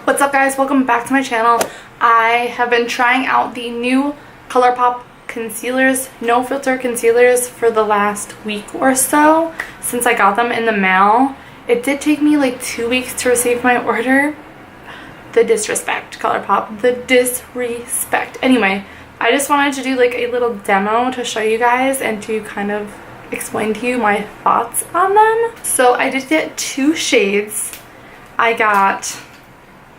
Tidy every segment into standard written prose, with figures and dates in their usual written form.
What's up guys, welcome back to my channel. I have been trying out the new Colourpop concealers, no filter concealers, for the last week or so since I got them in the mail. It did take me like 2 weeks to receive my order. The disrespect, Colourpop, the disrespect. Anyway, I just wanted to do like a little demo to show you guys and to kind of explain to you my thoughts on them. So I did get two shades. I got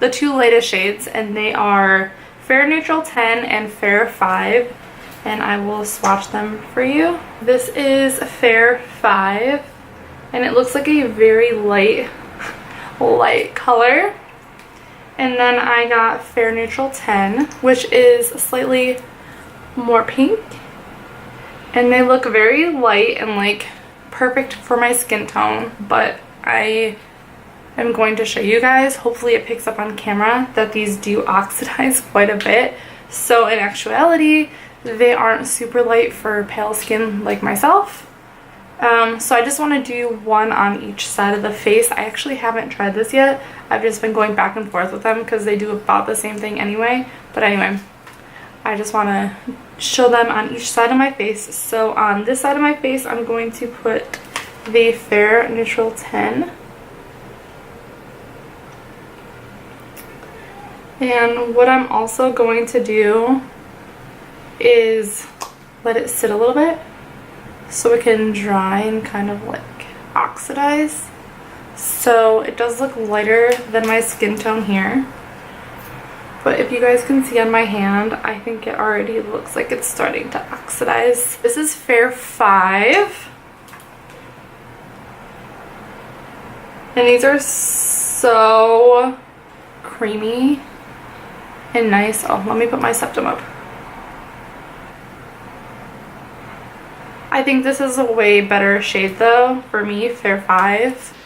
the two latest shades, and they are Fair Neutral 10 and Fair 5, and I will swatch them for you. This is Fair 5, and it looks like a very light color. And then I got Fair Neutral 10, which is slightly more pink, and they look very light and like perfect for my skin tone, but I'm going to show you guys, hopefully it picks up on camera, that these do oxidize quite a bit. So in actuality, they aren't super light for pale skin like myself. So I just want to do one on each side of the face. I actually haven't tried this yet. I've just been going back and forth with them because they do about the same thing anyway. But anyway, I just want to show them on each side of my face. So on this side of my face, I'm going to put the Fair Neutral 10. And what I'm also going to do is let it sit a little bit so it can dry and kind of like oxidize. So it does look lighter than my skin tone here. But if you guys can see on my hand, I think it already looks like it's starting to oxidize. This is Fair 5. And these are so creamy and nice. Oh, let me put my septum up. I think this is a way better shade though, for me, Fair 5.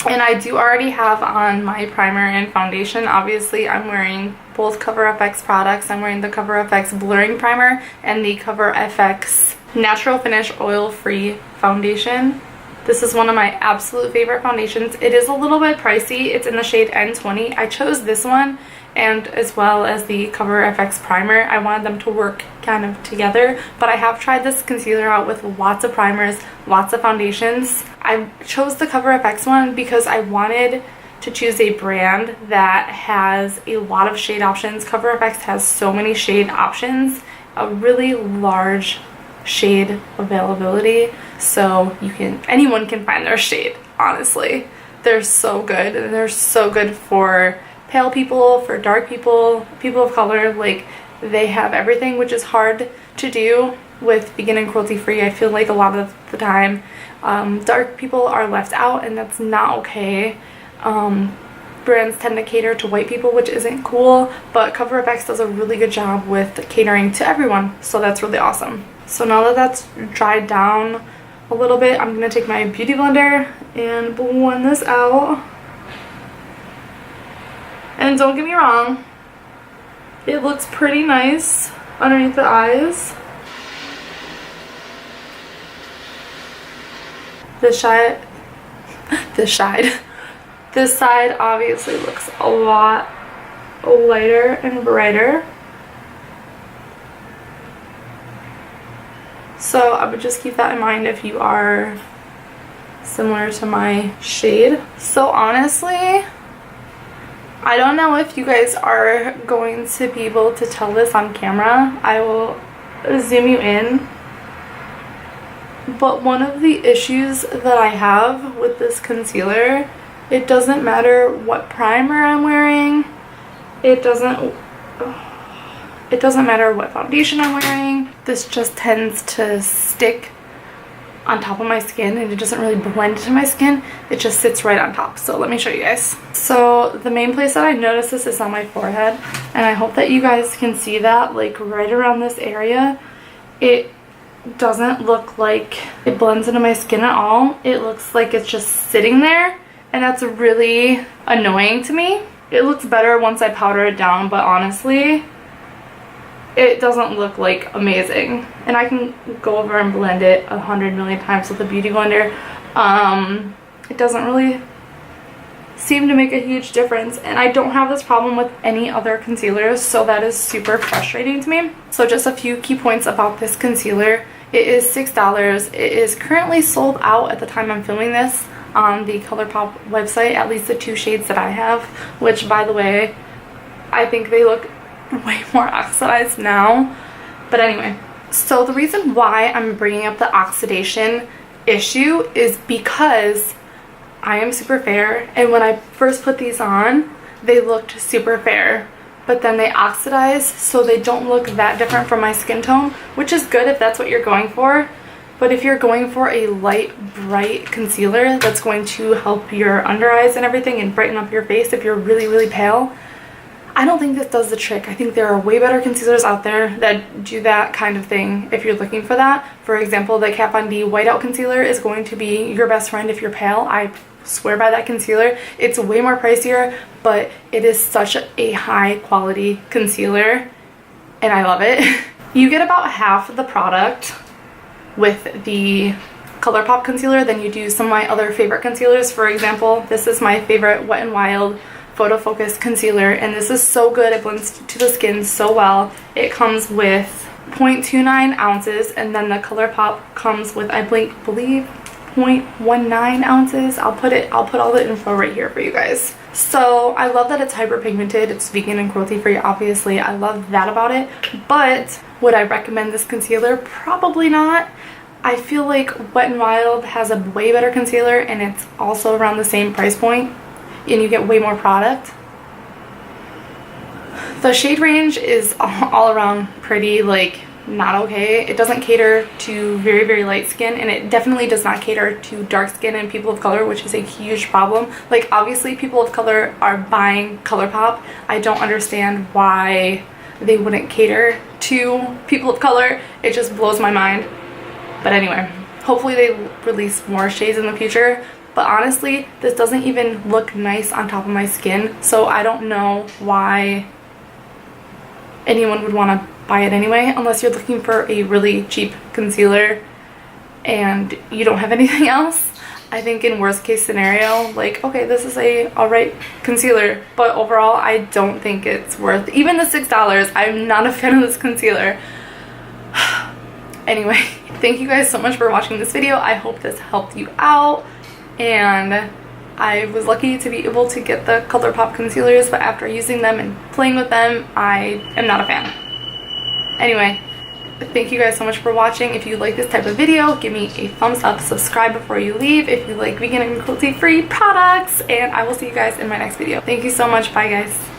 And I do already have on my primer and foundation. Obviously, I'm wearing both CoverFX products. I'm wearing the CoverFX Blurring Primer and the CoverFX Natural Finish Oil-Free Foundation. This is one of my absolute favorite foundations. It is a little bit pricey. It's in the shade N20. I chose this one, and as well as the CoverFX primer. I wanted them to work kind of together, but I have tried this concealer out with lots of primers, lots of foundations. I chose the CoverFX one because I wanted to choose a brand that has a lot of shade options. CoverFX has so many shade options, a really large shade availability, so anyone can find their shade. Honestly, they're so good, and they're so good for pale people, for dark people, people of color. Like, they have everything, which is hard to do with vegan and cruelty free. I feel like a lot of the time dark people are left out, and that's not okay. Brands tend to cater to white people, which isn't cool, but CoverFX does a really good job with catering to everyone, so that's really awesome. So now that that's dried down a little bit, I'm going to take my beauty blender and blend this out. And don't get me wrong, it looks pretty nice underneath the eyes. This side obviously looks a lot lighter and brighter. So I would just keep that in mind if you are similar to my shade. So honestly, I don't know if you guys are going to be able to tell this on camera. I will zoom you in. But one of the issues that I have with this concealer, it doesn't matter what primer I'm wearing. It doesn't matter what foundation I'm wearing. This just tends to stick on top of my skin, and it doesn't really blend into my skin. It just sits right on top. So let me show you guys. So the main place that I notice this is on my forehead, and I hope that you guys can see that, like right around this area. It doesn't look like it blends into my skin at all. It looks like it's just sitting there, and that's really annoying to me. It looks better once I powder it down, but honestly, it doesn't look like amazing. And I can go over and blend it 100 million times with a beauty blender. it doesn't really seem to make a huge difference, and I don't have this problem with any other concealers, so that is super frustrating to me. So just a few key points about this concealer. It is $6. It is currently sold out at the time I'm filming this on the Colourpop website, at least the 2 shades that I have, which, by the way, I think they look way more oxidized now. But anyway, so the reason why I'm bringing up the oxidation issue is because I am super fair, and when I first put these on, they looked super fair, but then they oxidize, so they don't look that different from my skin tone, which is good if that's what you're going for. But if you're going for a light, bright concealer that's going to help your under eyes and everything and brighten up your face if you're really, really pale, I don't think this does the trick. I think there are way better concealers out there that do that kind of thing if you're looking for that. For example, the Kat Von D Whiteout Concealer is going to be your best friend if you're pale. I swear by that concealer. It's way more pricier, but it is such a high quality concealer, and I love it. You get about half of the product with the Colourpop concealer than you do some of my other favorite concealers. For example, this is my favorite Wet n Wild Photo Focus concealer, and this is so good. It blends to the skin so well. It comes with 0.29 ounces, and then the Colourpop comes with, I believe 0.19 ounces. I'll put all the info right here for you guys. So I love that it's hyperpigmented. It's vegan and cruelty free, obviously. I love that about it. But would I recommend this concealer? Probably not. I feel like Wet n Wild has a way better concealer, and it's also around the same price point, and you get way more product. The shade range is all around pretty, like, not okay. It doesn't cater to very, very light skin, and it definitely does not cater to dark skin and people of color, which is a huge problem. Like, obviously people of color are buying Colourpop. I don't understand why they wouldn't cater to people of color. It just blows my mind. But anyway, hopefully they release more shades in the future. But honestly, this doesn't even look nice on top of my skin, so I don't know why anyone would want to buy it anyway, unless you're looking for a really cheap concealer and you don't have anything else. I think in worst case scenario, like, okay, this is a alright concealer, but overall I don't think it's worth even the $6. I'm not a fan of this concealer. Anyway, thank you guys so much for watching this video. I hope this helped you out, and I was lucky to be able to get the Colourpop concealers, but after using them and playing with them, I am not a fan. Anyway, thank you guys so much for watching. If you like this type of video, give me a thumbs up, subscribe before you leave if you like vegan and cruelty-free products, and I will see you guys in my next video. Thank you so much. Bye, guys.